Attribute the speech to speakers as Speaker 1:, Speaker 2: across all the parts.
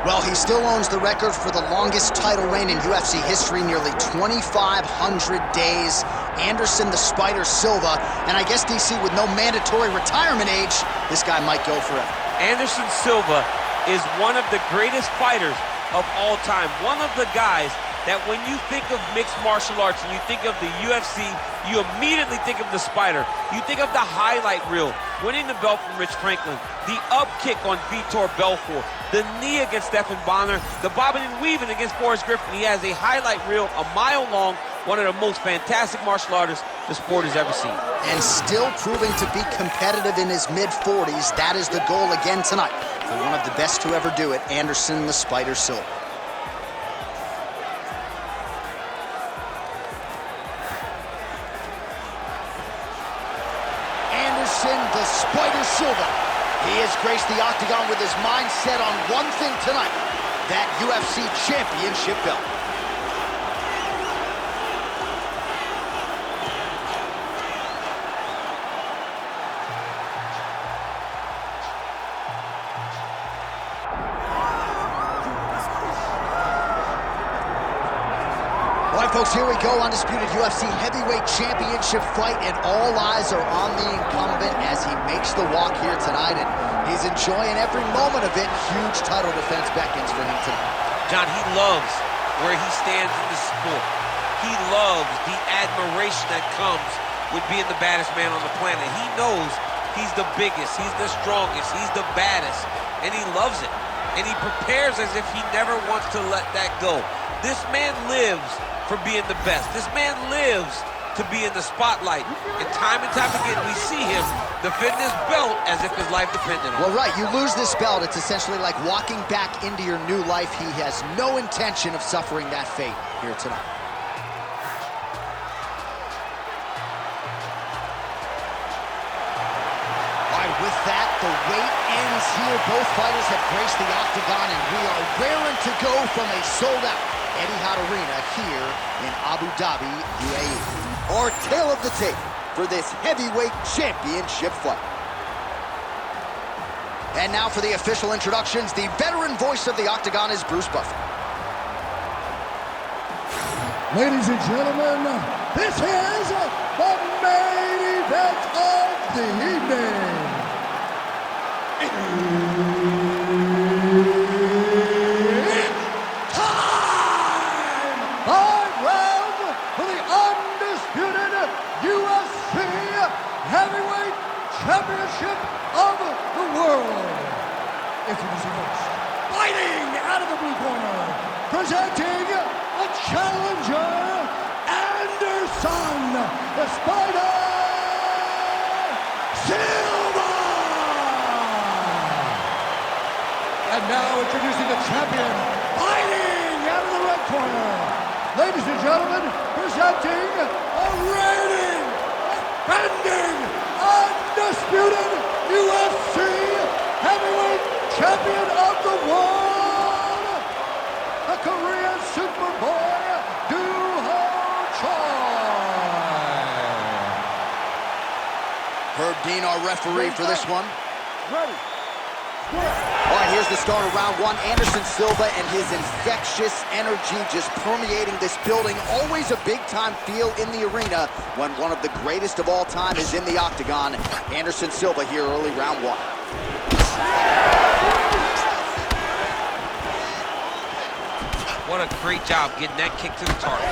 Speaker 1: Well, he still owns the record for the longest title reign in UFC history, nearly 2,500 days. Anderson the Spider Silva, and I guess, DC, with no mandatory retirement age, this guy might go forever.
Speaker 2: Anderson Silva is one of the greatest fighters of all time. One of the guys that when you think of mixed martial arts and you think of the UFC, you immediately think of the Spider. You think of the highlight reel, winning the belt from Rich Franklin, the up kick on Vitor Belfort, the knee against Stephan Bonner, the bobbing and weaving against Forrest Griffin. He has a highlight reel a mile long, one of the most fantastic martial artists the sport has ever seen.
Speaker 1: And still proving to be competitive in his mid-40s. That is the goal again tonight for one of the best to ever do it, Anderson the Spider Silva. Anderson the Spider Silva. He has graced the octagon with his mind set on one thing tonight, that UFC championship belt. All right, folks, here we go. Undisputed UFC heavyweight championship fight, and all eyes are on the incumbent as he makes the walk here tonight, and he's enjoying every moment of it. Huge title defense beckons for him tonight.
Speaker 2: John, he loves where he stands in the sport. He loves the admiration that comes with being the baddest man on the planet. He knows he's the biggest, he's the strongest, he's the baddest, and he loves it. And he prepares as if he never wants to let that go. This man lives for being the best. This man lives to be in the spotlight. And time again, we see him defend this belt as if his life depended on it.
Speaker 1: Well, right, you lose this belt, it's essentially like walking back into your new life. He has no intention of suffering that fate here tonight. All right, with that, the wait ends here. Both fighters have graced the octagon, and we are raring to go from a sold-out Etihad Arena here in Abu Dhabi, UAE. Our tale of the tape for this heavyweight championship fight. And now for the official introductions, the veteran voice of the octagon is Bruce Buffer.
Speaker 3: Ladies and gentlemen, this is the main event of the evening. Championship of the world. Introducing first, fighting out of the blue corner, presenting a challenger, Anderson the Spider Silva. And now introducing the champion, fighting out of the red corner, ladies and gentlemen, presenting a reigning, defending, undisputed UFC heavyweight champion of the world, the Korean Superboy, Doo Ho Choi.
Speaker 1: Herb Dean, our referee for this one.
Speaker 3: Ready.
Speaker 1: All right, here's the start of round one. Anderson Silva and his infectious energy just permeating this building. Always a big-time feel in the arena when one of the greatest of all time is in the octagon. Anderson Silva here early round one.
Speaker 2: What a great job getting that kick to the target.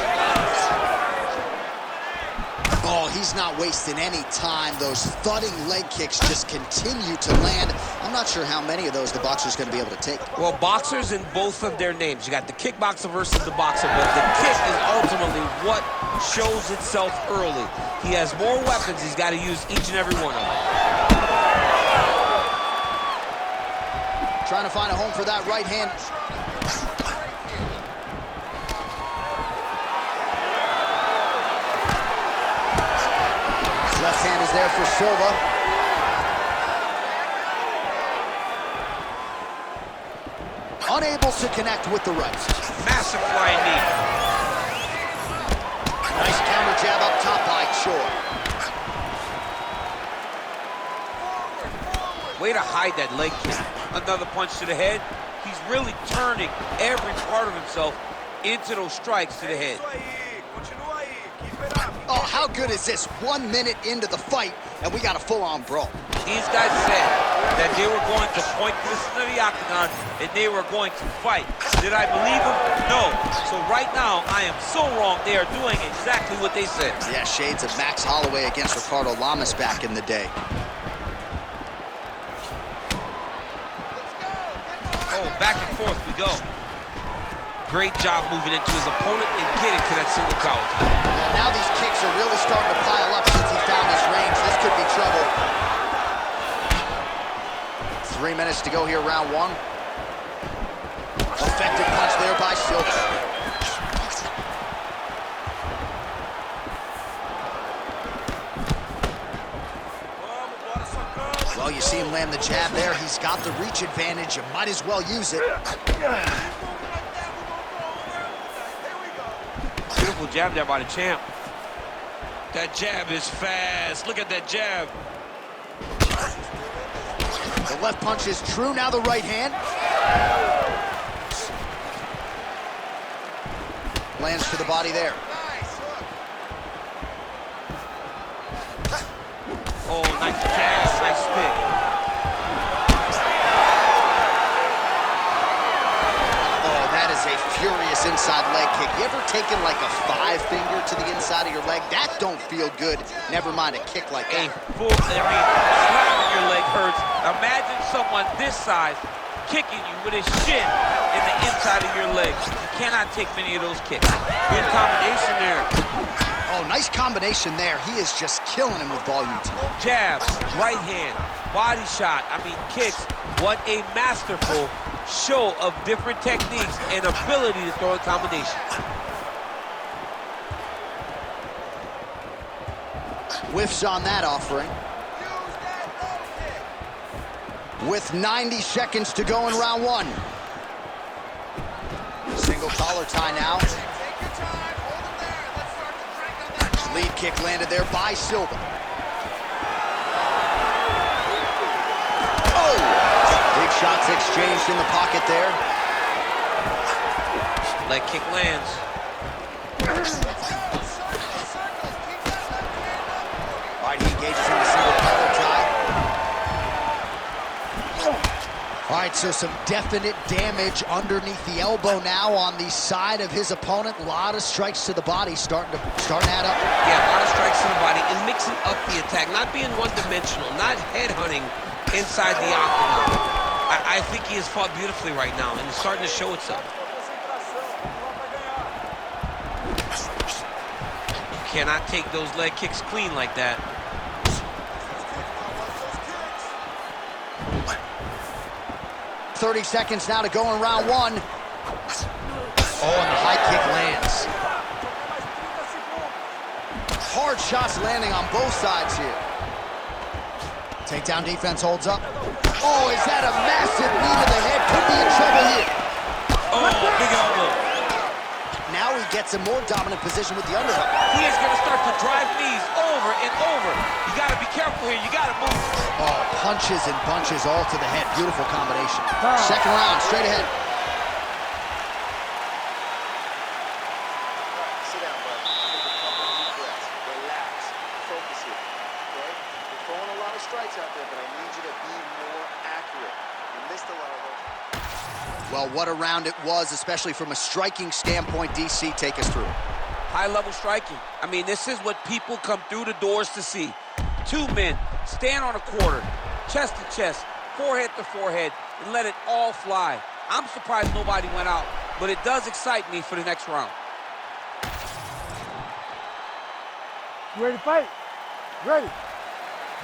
Speaker 1: Oh, he's not wasting any time. Those thudding leg kicks just continue to land. I'm not sure how many of those the boxer's going to be able to take.
Speaker 2: Well, boxers in both of their names. You got the kickboxer versus the boxer, but the kick is ultimately what shows itself early. He has more weapons. He's got to use each and every one of them.
Speaker 1: Trying to find a home for that right hand. Left hand is there for Silva. Unable to connect with the right.
Speaker 2: Massive flying knee.
Speaker 1: Nice counter jab up top by Choi.
Speaker 2: Way to hide that leg kick. Another punch to the head. He's really turning every part of himself into those strikes to the head.
Speaker 1: Oh, how good is this? 1 minute into the fight, and we got a full-on brawl.
Speaker 2: These guys said that they were going to point to the center of the octagon and they were going to fight. Did I believe them? No. So right now, I am so wrong. They are doing exactly what they said.
Speaker 1: Yeah, shades of Max Holloway against Ricardo Lamas back in the day.
Speaker 2: Oh, back and forth we go. Great job moving into his opponent and getting to that single collar.
Speaker 1: Now these kicks are really starting to pile up since he found his range. This could be trouble. 3 minutes to go here, round one. Effective punch there by Silva. Well, you see him land the jab there. He's got the reach advantage. You might as well use it.
Speaker 2: Beautiful jab there by the champ. That jab is fast. Look at that jab.
Speaker 1: The left punch is true. Now the right hand. Lands to the body there.
Speaker 2: Oh, nice jab, nice pick.
Speaker 1: Oh, that is a furious inside leg kick. You ever taken like a 5-finger to the inside of your leg? That don't feel good. Never mind a kick like that.
Speaker 2: Slapping your leg hurts. Imagine someone this size kicking you with his shin in the inside of your leg. You cannot take many of those kicks. Good combination there.
Speaker 1: Oh, nice combination there. He is just killing him with volume, too.
Speaker 2: Jab, right hand, body shot. I mean, kicks. What a masterful show of different techniques and ability to throw a combination.
Speaker 1: Whiffs on that offering. With 90 seconds to go in round one. Single collar tie now. Lead kick landed there by Silva. Oh! Big shots exchanged in the pocket there.
Speaker 2: Leg kick lands.
Speaker 1: All right, he engages in the single collar tie. All right, so some definite damage underneath the elbow now on the side of his opponent. A lot of strikes to the body starting to add up.
Speaker 2: Yeah, a lot of strikes to the body and mixing up the attack, not being one-dimensional, not headhunting inside the octagon. I think he has fought beautifully right now, and it's starting to show itself. You cannot take those leg kicks clean like that.
Speaker 1: 30 seconds now to go in round one. Oh, and the high kick lands. Hard shots landing on both sides here. Takedown defense holds up. Oh, is that a massive knee to the head? Could be in trouble here.
Speaker 2: Oh, big elbow.
Speaker 1: Now he gets a more dominant position with the underhook.
Speaker 2: He is going to start to drive knees over and over. You got to be careful here. You got to move.
Speaker 1: Oh, punches and bunches all to the head. Beautiful combination. Second round, straight ahead.
Speaker 4: Sit down, bud. Take a couple deep breaths. Relax. Focus here. Okay? You're throwing a lot of strikes out there, but I need you to be more accurate. You missed a lot of those.
Speaker 1: Well, what a round it was, especially from a striking standpoint. DC, take us through.
Speaker 2: High-level striking. I mean, this is what people come through the doors to see. Two men stand on a quarter, chest to chest, forehead to forehead, and let it all fly. I'm surprised nobody went out, but it does excite me for the next round.
Speaker 3: You ready to fight? Ready.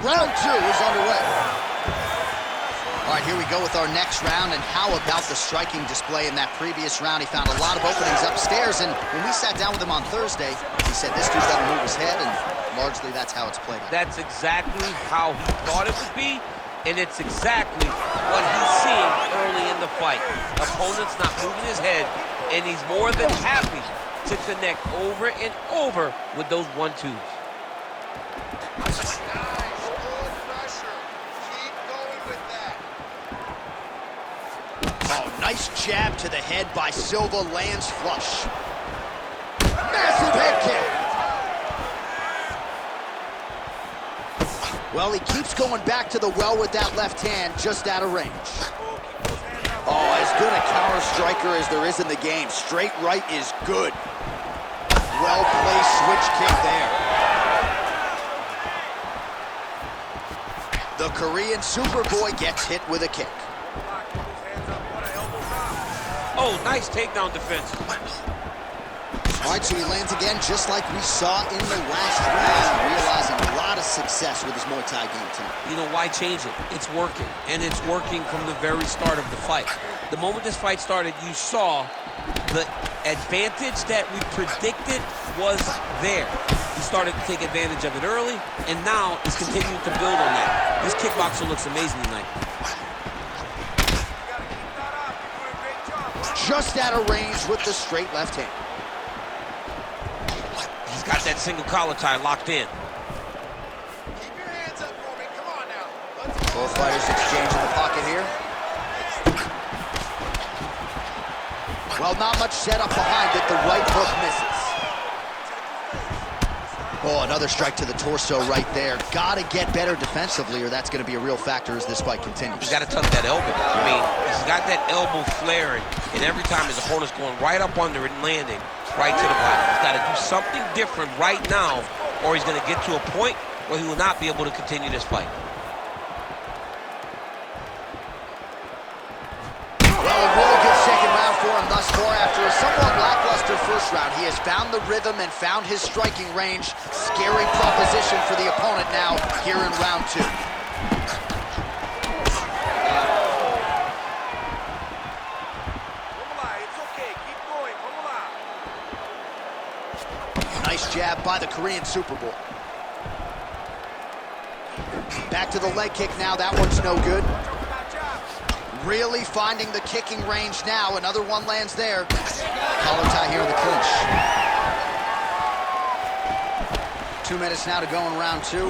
Speaker 1: Round two is underway. All right, here we go with our next round, and how about the striking display in that previous round? He found a lot of openings upstairs, and when we sat down with him on Thursday, he said this dude doesn't move his head, and largely that's how it's played out.
Speaker 2: That's exactly how he thought it would be, and it's exactly what he's seeing early in the fight. Opponent's not moving his head, and he's more than happy to connect over and over with those 1-2s.
Speaker 1: Oh, nice jab to the head by Silva lands flush. Massive head kick. Well, he keeps going back to the well with that left hand, just out of range. Oh, as good a counter striker as there is in the game. Straight right is good. Well-placed switch kick there. The Korean Superboy gets hit with a kick.
Speaker 2: Oh, nice takedown defense.
Speaker 1: All right, so he lands again just like we saw in the last round, realizing a lot of success with his Muay Thai game tonight.
Speaker 2: You know, why change it? It's working, and it's working from the very start of the fight. The moment this fight started, you saw the advantage that we predicted was there. He started to take advantage of it early, and now he's continuing to build on that. This kickboxer looks amazing tonight.
Speaker 1: Just out of range with the straight left hand.
Speaker 2: He's got that single collar tie locked in.
Speaker 4: Keep your hands up for me. Come on now.
Speaker 1: Both fighters exchange in the pocket here. Well, not much setup behind it. The right hook misses. Oh, another strike to the torso right there. Gotta get better defensively, or that's gonna be a real factor as this fight continues.
Speaker 2: He's got to tuck that elbow. I mean, he's got that elbow flaring, and every time his opponent's going right up under it and landing right to the body. He's got to do something different right now, or he's going to get to a point where he will not be able to continue this fight.
Speaker 1: Well, a really good second round for him thus far. After a somewhat lackluster first round, he has found the rhythm and found his striking range. Scary proposition for the opponent now here in round two. Nice jab by the Korean Superboy. Back to the leg kick now. That one's no good. Really finding the kicking range now. Another one lands there. Collar tie here in the clinch. 2 minutes now to go in round two.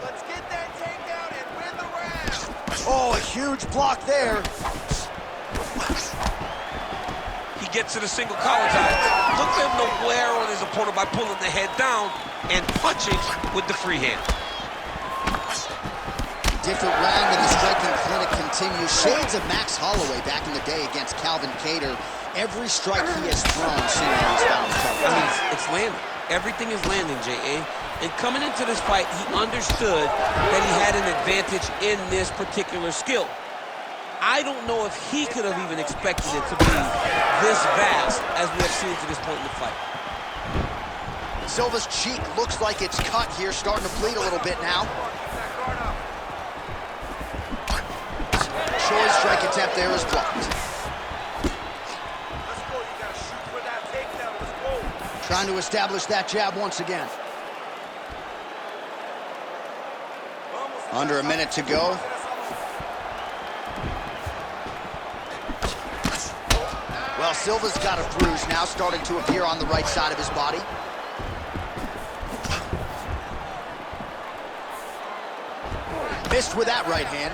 Speaker 4: Let's get that takedown and win the round.
Speaker 1: Oh, a huge block there.
Speaker 2: He gets to the single collar tie. Look for him to wear on his opponent by pulling the head down and punching with the free hand.
Speaker 1: Different round and the striking clinic continues. Shades of Max Holloway back in the day against Calvin Kattar. Every strike he has thrown seemingly has found the target.
Speaker 2: I mean, it's landing. Everything is landing, J.A. And coming into this fight, he understood that he had an advantage in this particular skill. I don't know if he could have even expected it to be this vast as we have seen to this point in the fight.
Speaker 1: Silva's cheek looks like it's cut here, starting to bleed a little bit now. Choi's strike attempt there is blocked.
Speaker 4: Let's go. You gotta shoot for that takedown. Let's go.
Speaker 1: Trying to establish that jab once again. Under a minute to go. Well, Silva's got a bruise now starting to appear on the right side of his body. Missed with that right hand.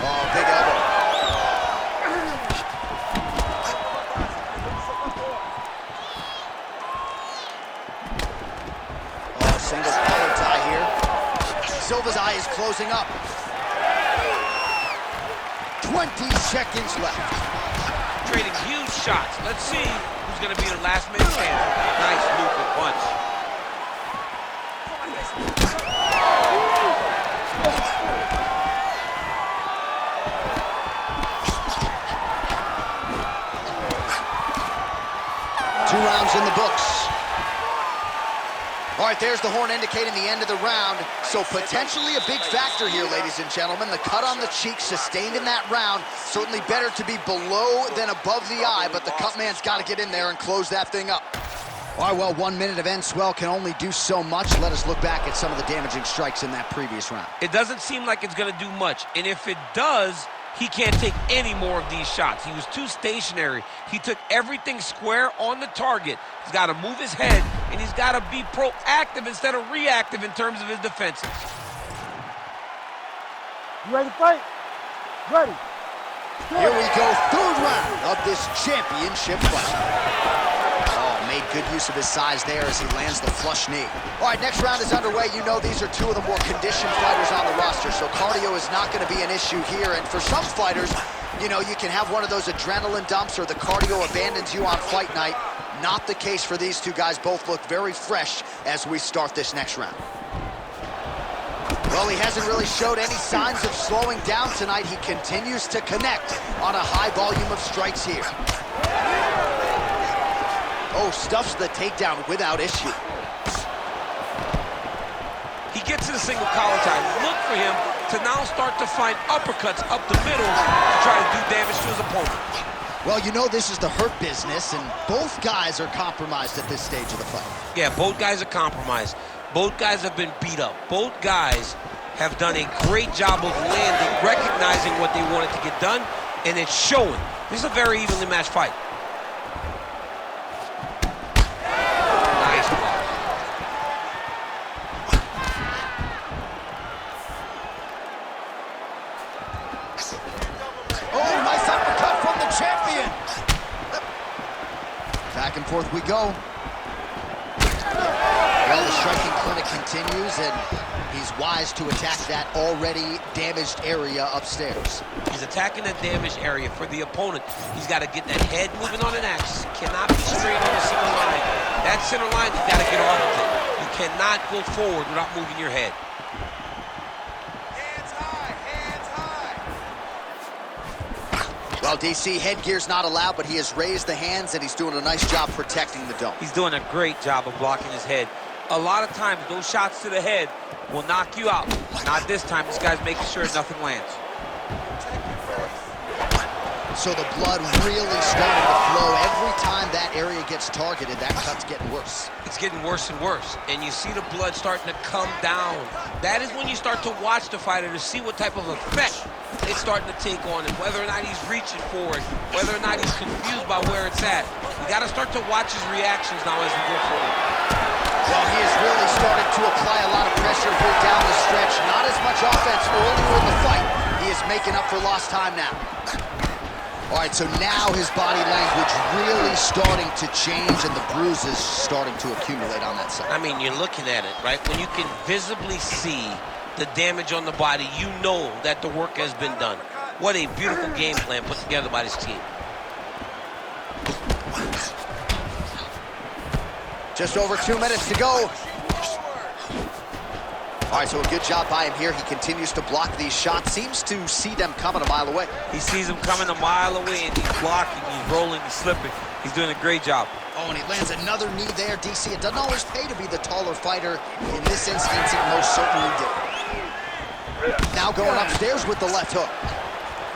Speaker 1: Oh, big elbow. Oh, single collar tie here. Silva's eye is closing up. 20 seconds left.
Speaker 2: Trading huge shots. Let's see who's going to be the last man standing. Nice looping punch.
Speaker 1: Two rounds in the books. All right, there's the horn indicating the end of the round. So potentially a big factor here, ladies and gentlemen. The cut on the cheek sustained in that round. Certainly better to be below than above the eye, but the cut man's got to get in there and close that thing up. All right, well, 1 minute of end swell can only do so much. Let us look back at some of the damaging strikes in that previous round.
Speaker 2: It doesn't seem like it's going to do much. And if it does, He can't take any more of these shots. He was too stationary. He took everything square on the target. He's got to move his head, and he's got to be proactive instead of reactive in terms of his defenses.
Speaker 5: You ready to fight? Ready.
Speaker 1: Here we go, third round of this championship fight. Oh, made good use of his size there as he lands the flush knee. All right, next round is underway. You know these are two of the more conditioned fighters on the roster, so cardio is not going to be an issue here. And for some fighters, you know, you can have one of those adrenaline dumps or the cardio abandons you on fight night. Not the case for these two guys. Both look very fresh as we start this next round. Well, he hasn't really showed any signs of slowing down tonight. He continues to connect on a high volume of strikes here. Oh, stuffs the takedown without issue.
Speaker 2: He gets to the single collar tie. Look for him to now start to find uppercuts up the middle to try to do damage to his opponent.
Speaker 1: Well, you know this is the hurt business, and both guys are compromised at this stage of the fight.
Speaker 2: Yeah, both guys are compromised. Both guys have been beat up. Both guys have done a great job of landing, recognizing what they wanted to get done, and it's showing. This is a very evenly matched fight. Nice block.
Speaker 1: Oh, nice uppercut from the champion. Back and forth we go. Well, the striking clinic continues, and he's wise to attack that already damaged area upstairs.
Speaker 2: He's attacking that damaged area. For the opponent, he's got to get that head moving on an axis. Cannot be straight on the center line. That center line, you got to get off of it. You cannot go forward without moving your head.
Speaker 4: Hands high, hands high.
Speaker 1: Well, DC, headgear's not allowed, but he has raised the hands, and he's doing a nice job protecting the dome.
Speaker 2: He's doing a great job of blocking his head. A lot of times, those shots to the head will knock you out. Not this time. This guy's making sure nothing lands.
Speaker 1: So the blood really starting to flow. Every time that area gets targeted, that cut's getting worse.
Speaker 2: It's getting worse and worse, and you see the blood starting to come down. That is when you start to watch the fighter to see what type of effect it's starting to take on him, whether or not he's reaching for it, whether or not he's confused by where it's at. You got to start to watch his reactions now as we go forward.
Speaker 1: Well, he has really started to apply a lot of pressure here down the stretch. Not as much offense earlier in the fight. He is making up for lost time now. All right, so now his body language really starting to change, and the bruises starting to accumulate on that side.
Speaker 2: I mean, you're looking at it, right? When you can visibly see the damage on the body, you know that the work has been done. What a beautiful game plan put together by this team.
Speaker 1: Just over 2 minutes to go. All right, so a good job by him here. He continues to block these shots. Seems to see them coming a mile away.
Speaker 2: He sees them coming a mile away, and he's blocking, he's rolling, he's slipping. He's doing a great job.
Speaker 1: Oh, and he lands another knee there, DC. It doesn't always pay to be the taller fighter. In this instance, it most certainly did. Now going upstairs with the left hook.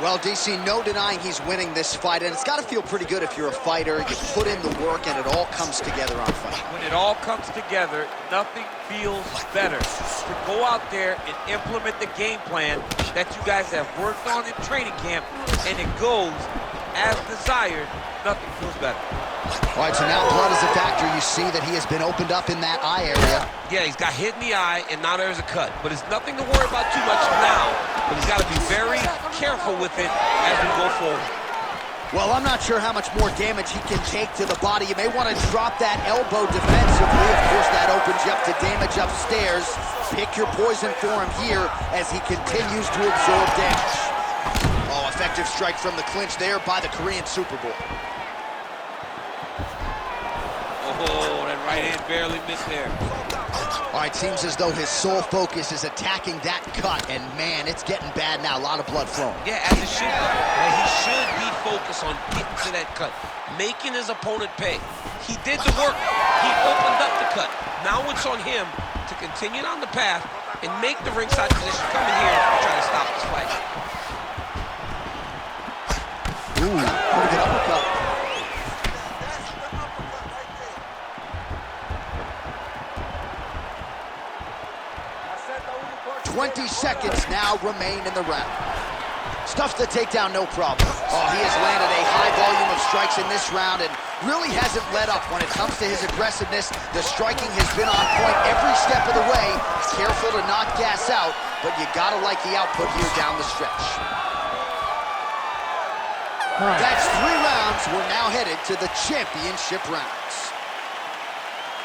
Speaker 1: Well, DC, no denying he's winning this fight, and it's got to feel pretty good if you're a fighter. You put in the work, and it all comes together on fight.
Speaker 2: When it all comes together, nothing feels better. To go out there and implement the game plan that you guys have worked on in training camp, and it goes as desired, nothing feels better.
Speaker 1: All right, so now blood is a factor. You see that he has been opened up in that eye area.
Speaker 2: Yeah, he's got hit in the eye, and now there's a cut. But it's nothing to worry about too much now. But he's got to be very careful with it as we go forward.
Speaker 1: Well, I'm not sure how much more damage he can take to the body. You may want to drop that elbow defensively. Of course, that opens you up to damage upstairs. Pick your poison for him here as he continues to absorb damage. Oh, effective strike from the clinch there by the Korean Superboy.
Speaker 2: Oh, that right hand barely missed there.
Speaker 1: All right, seems as though his sole focus is attacking that cut, and man, it's getting bad now. A lot of blood flowing.
Speaker 2: Yeah, as it should be. Right? He should be focused on getting to that cut, making his opponent pay. He did the work. He opened up the cut. Now it's on him to continue down the path and make the ringside position come in here and try to stop this fight.
Speaker 1: Ooh, pretty good uppercut. 20 seconds now remain in the round. Stuffed the takedown, no problem. Oh, he has landed a high volume of strikes in this round and really hasn't let up when it comes to his aggressiveness. The striking has been on point every step of the way. Careful to not gas out, but you gotta like the output here down the stretch. That's 3 rounds. We're now headed to the championship rounds.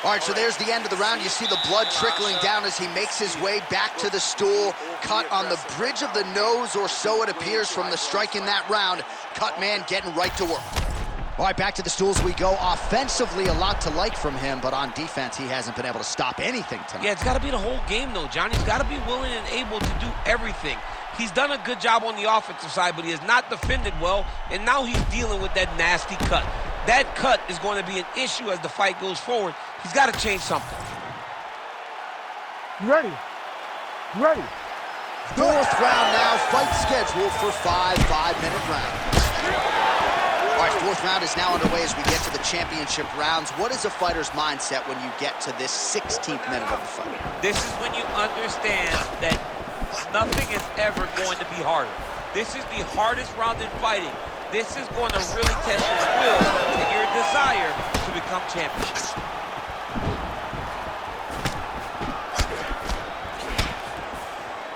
Speaker 1: All right, so there's the end of the round. You see the blood trickling down as he makes his way back to the stool. Cut on the bridge of the nose, or so it appears from the strike in that round. Cut man getting right to work. All right, back to the stools we go. Offensively, a lot to like from him, but on defense, he hasn't been able to stop anything tonight.
Speaker 2: Yeah, it's got to be the whole game, though, John. He's got to be willing and able to do everything. He's done a good job on the offensive side, but he has not defended well, and now he's dealing with that nasty cut. That cut is going to be an issue as the fight goes forward. He's got to change something.
Speaker 5: Ready. Ready.
Speaker 1: 4th round now, fight scheduled for 5 5-minute rounds. All right, 4th round is now underway as we get to the championship rounds. What is a fighter's mindset when you get to this 16th minute of the fight?
Speaker 2: This is when you understand that nothing is ever going to be harder. This is the hardest round in fighting. This is going to really test your will and your desire to become champion.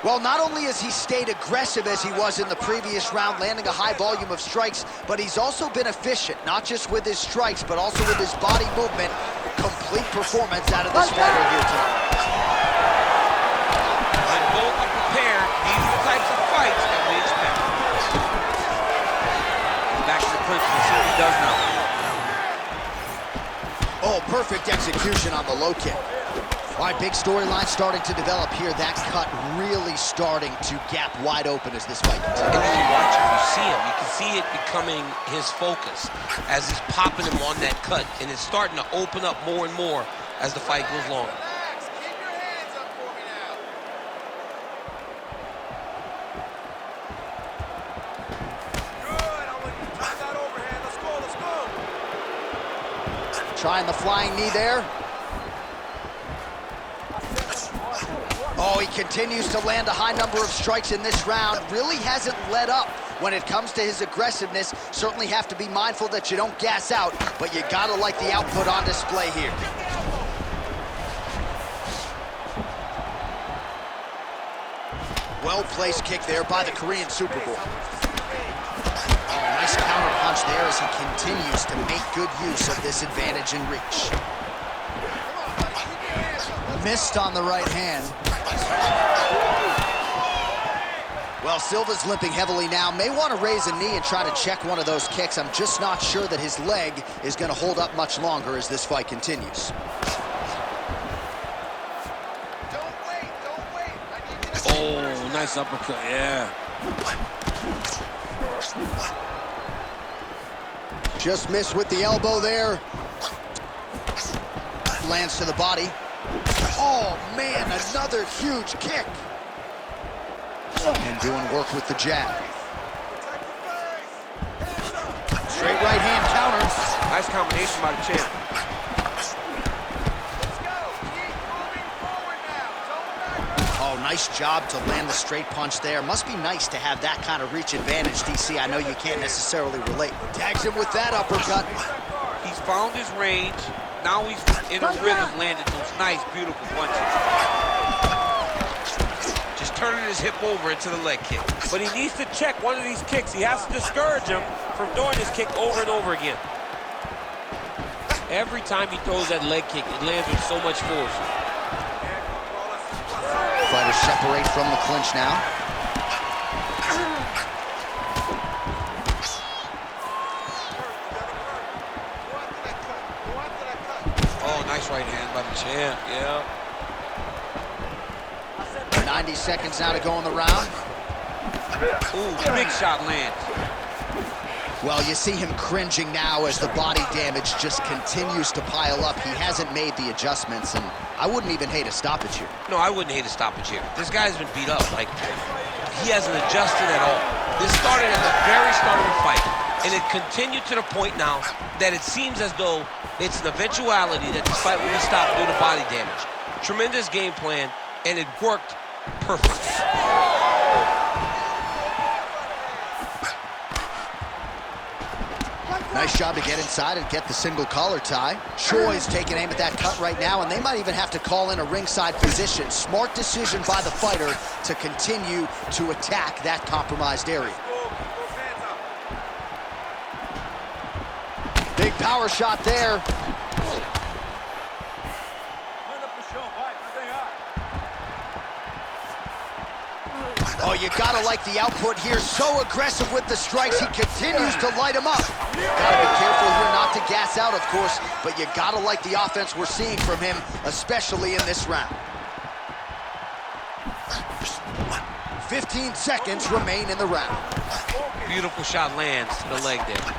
Speaker 1: Well, not only has he stayed aggressive as he was in the previous round, landing a high volume of strikes, but he's also been efficient, not just with his strikes, but also with his body movement. Complete performance out of this fighter here tonight.
Speaker 2: When both are prepared, these are the types of fights that we expect. Back to the clinch, we'll see what he does now.
Speaker 1: Oh, perfect execution on the low kick. All right, big storyline starting to develop here. That cut really starting to gap wide open as this fight continues.
Speaker 2: And as you watch him, you see him. You can see it becoming his focus as he's popping him on that cut, and it's starting to open up more and more as the fight goes longer.
Speaker 4: Keep your hands up for me now. Good. I want you to try that overhand. Let's go. Let's go.
Speaker 1: Trying the flying knee there. Oh, he continues to land a high number of strikes in this round. Really hasn't let up when it comes to his aggressiveness. Certainly have to be mindful that you don't gas out, but you gotta like the output on display here. Well-placed kick there by the Korean Superboy. Oh, nice counter punch there as he continues to make good use of this advantage in reach. Missed on the right hand. Well, Silva's limping heavily now. May want to raise a knee and try to check one of those kicks. I'm just not sure that his leg is going to hold up much longer as this fight continues.
Speaker 4: Don't wait. Don't wait. I need you to...
Speaker 2: Oh, nice uppercut, yeah.
Speaker 1: Just missed with the elbow there. Lands to the body. Oh, man, another huge kick. And doing work with the jab. Straight right hand counter.
Speaker 2: Nice combination by the champ.
Speaker 4: Let's go. Keep moving forward now.
Speaker 1: Oh, nice job to land the straight punch there. Must be nice to have that kind of reach advantage, DC. I know you can't necessarily relate. Tags him with that uppercut.
Speaker 2: He's found his range. Now he's in a rhythm, landing those nice, beautiful punches. Just turning his hip over into the leg kick. But he needs to check one of these kicks. He has to discourage him from doing this kick over and over again. Every time he throws that leg kick, it lands with so much force.
Speaker 1: Fighters separate from the clinch now.
Speaker 2: Nice right hand by the champ, yeah.
Speaker 1: 90 seconds now to go in the round.
Speaker 2: Ooh, big shot lands.
Speaker 1: Well, you see him cringing now as the body damage just continues to pile up. He hasn't made the adjustments, and I wouldn't even hate a stoppage here.
Speaker 2: No, I wouldn't hate a stoppage here. This guy's been beat up. Like, he hasn't adjusted at all. This started at the very start of the fight, and it continued to the point now that it seems as though it's an eventuality that this fight will be stopped due to body damage. Tremendous game plan, and it worked perfect.
Speaker 1: Nice job to get inside and get the single collar tie. Choi's taking aim at that cut right now, and they might even have to call in a ringside position. Smart decision by the fighter to continue to attack that compromised area. Big power shot there. Oh, you gotta like the output here. So aggressive with the strikes. He continues to light him up. Gotta be careful here not to gas out, of course, but you gotta like the offense we're seeing from him, especially in this round. 15 seconds remain in the round.
Speaker 2: Beautiful shot lands to the leg there.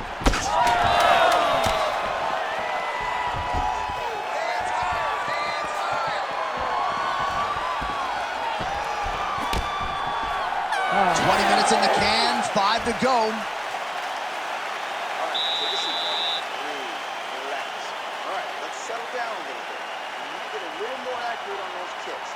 Speaker 1: 20 minutes in the can, 5 to go.
Speaker 4: All right, take a seat, buddy. Breathe, relax. All right, let's settle down a little bit. We need to get a little more accurate on those kicks.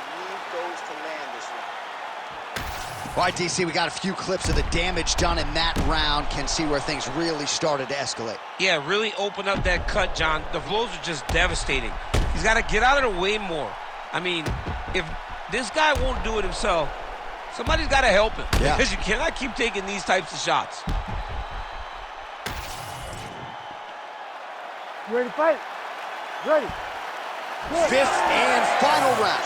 Speaker 4: We need those to land this round.
Speaker 1: All right, DC, we got a few clips of the damage done in that round. Can see where things really started to escalate.
Speaker 2: Yeah, really open up that cut, John. The blows are just devastating. He's got to get out of the way more. I mean, if this guy won't do it himself, somebody's got to help him.
Speaker 1: Yeah.
Speaker 2: Because you cannot keep taking these types of shots.
Speaker 5: You ready to fight? Ready.
Speaker 1: Fifth and final round.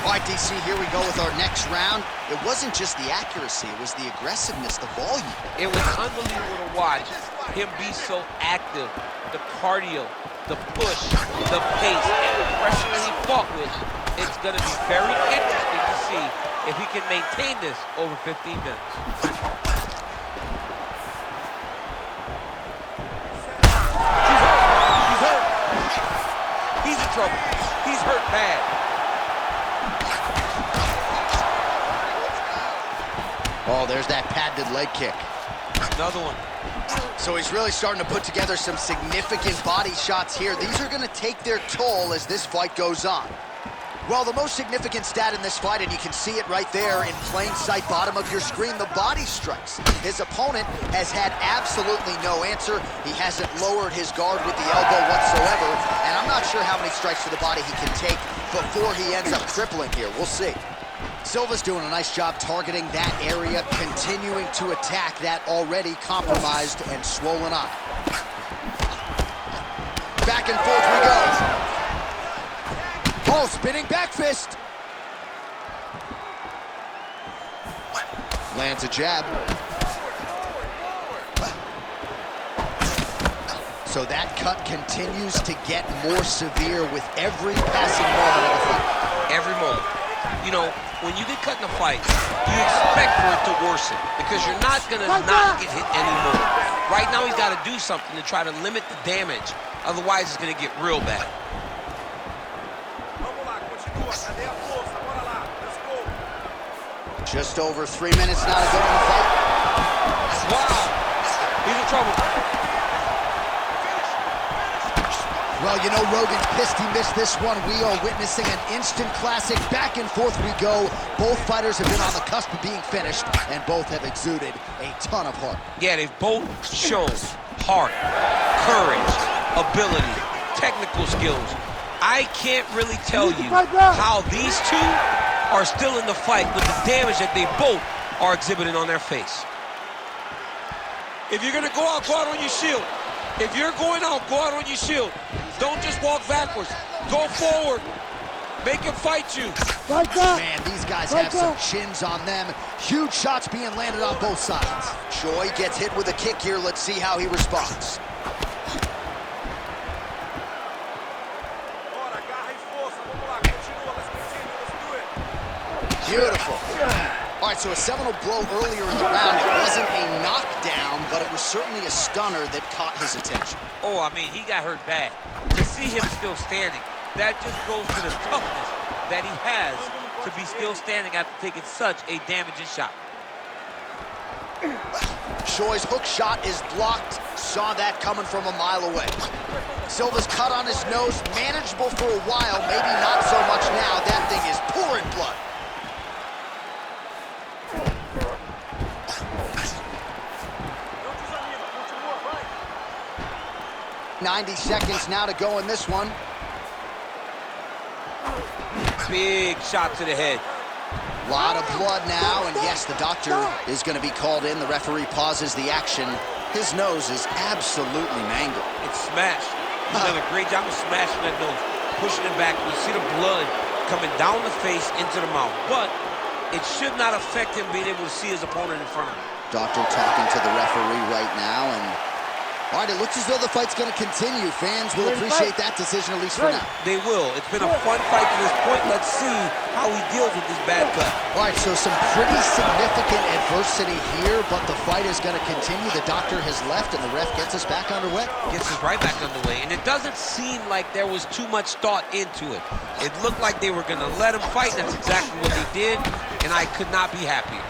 Speaker 1: All right, DC, here we go with our next round. It wasn't just the accuracy, it was the aggressiveness, the volume.
Speaker 2: It was unbelievable to watch him be so active. The cardio, the push, the pace, and the pressure that he fought with. It's going to be very interesting to see if he can maintain this over 15 minutes. He's hurt. He's in trouble. He's hurt bad.
Speaker 1: Oh, there's that patented leg kick.
Speaker 2: Another one.
Speaker 1: So he's really starting to put together some significant body shots here. These are going to take their toll as this fight goes on. Well, the most significant stat in this fight, and you can see it right there in plain sight, bottom of your screen, the body strikes. His opponent has had absolutely no answer. He hasn't lowered his guard with the elbow whatsoever, and I'm not sure how many strikes to the body he can take before he ends up crippling here. We'll see. Silva's doing a nice job targeting that area, continuing to attack that already compromised and swollen eye. Back and forth we go. Oh, spinning back fist. Lands a jab. So that cut continues to get more severe with every passing moment of the fight.
Speaker 2: Every moment. You know, when you get cut in a fight, you expect for it to worsen because you're not going to not get hit anymore. Right now, he's got to do something to try to limit the damage. Otherwise, it's going to get real bad.
Speaker 1: Just over 3 minutes now to go in the fight.
Speaker 2: Wow. He's in trouble.
Speaker 1: Well, you know, Rogan's pissed he missed this one. We are witnessing an instant classic. Back and forth we go. Both fighters have been on the cusp of being finished, and both have exuded a ton of heart.
Speaker 2: Yeah, they've both shown heart, courage, ability, technical skills. I can't really tell you how these two are still in the fight with the damage that they both are exhibiting on their face. If you're going to go out on your shield. If you're going out, go out on your shield. Don't just walk backwards. Go forward. Make him fight you.
Speaker 1: Man, these guys have some chins on them. Huge shots being landed on both sides. Choi gets hit with a kick here. Let's see how he responds. Beautiful. All right, so a seminal blow earlier in the round. It wasn't a knockdown, but it was certainly a stunner that caught his attention.
Speaker 2: Oh, I mean, he got hurt bad. To see him still standing, that just goes to the toughness that he has to be still standing after taking such a damaging shot.
Speaker 1: Choi's hook shot is blocked. Saw that coming from a mile away. Silva's cut on his nose, manageable for a while, maybe not so much now. That thing is pouring blood. 90 seconds now to go in this one.
Speaker 2: Big shot to the head.
Speaker 1: A lot of blood now, and yes, the doctor is going to be called in. The referee pauses the action. His nose is absolutely mangled.
Speaker 2: It's smashed. He's done a great job of smashing that nose, pushing it back. You see the blood coming down the face into the mouth. But it should not affect him being able to see his opponent in front of him.
Speaker 1: Doctor talking to the referee right now, and all right, it looks as though the fight's going to continue. Fans will appreciate that decision, at least for now.
Speaker 2: They will. It's been a fun fight to this point. Let's see how he deals with this bad cut.
Speaker 1: All right, so some pretty significant adversity here, but the fight is going to continue. The doctor has left, and the ref gets us back underway.
Speaker 2: Gets us right back underway, and it doesn't seem like there was too much thought into it. It looked like they were going to let him fight. That's exactly what they did, and I could not be happier.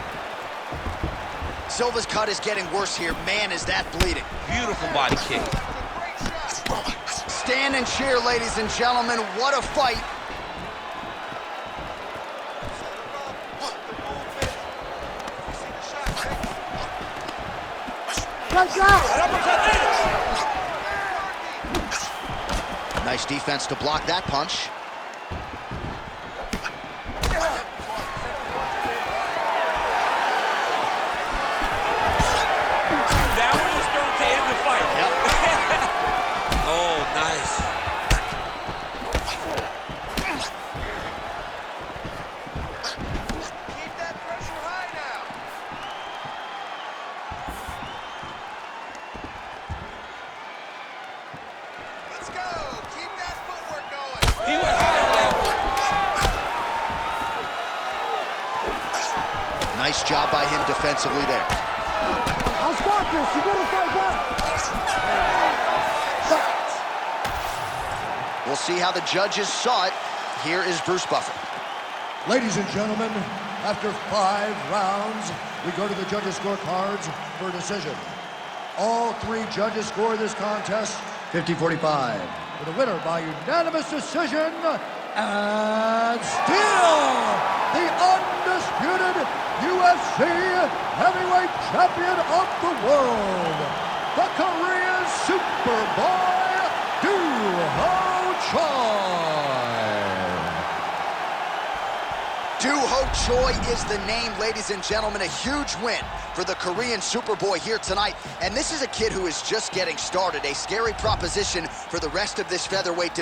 Speaker 1: Silva's cut is getting worse here. Man, is that bleeding.
Speaker 2: Beautiful body kick.
Speaker 1: Stand and cheer, ladies and gentlemen. What a fight. Nice defense to block that punch. Nice job by him defensively there.
Speaker 5: I'll stop this. You gotta fight back.
Speaker 1: We'll see how the judges saw it. Here is Bruce Buffer.
Speaker 3: Ladies and gentlemen, after 5 rounds, we go to the judges' scorecards for a decision. All 3 judges score this contest 50-45. For the winner by unanimous decision, and still the undisputed UFC heavyweight champion of the world, the Korean Superboy, Doo Ho Choi.
Speaker 1: Doo Ho Choi is the name, ladies and gentlemen. A huge win for the Korean Superboy here tonight. And this is a kid who is just getting started. A scary proposition for the rest of this featherweight division.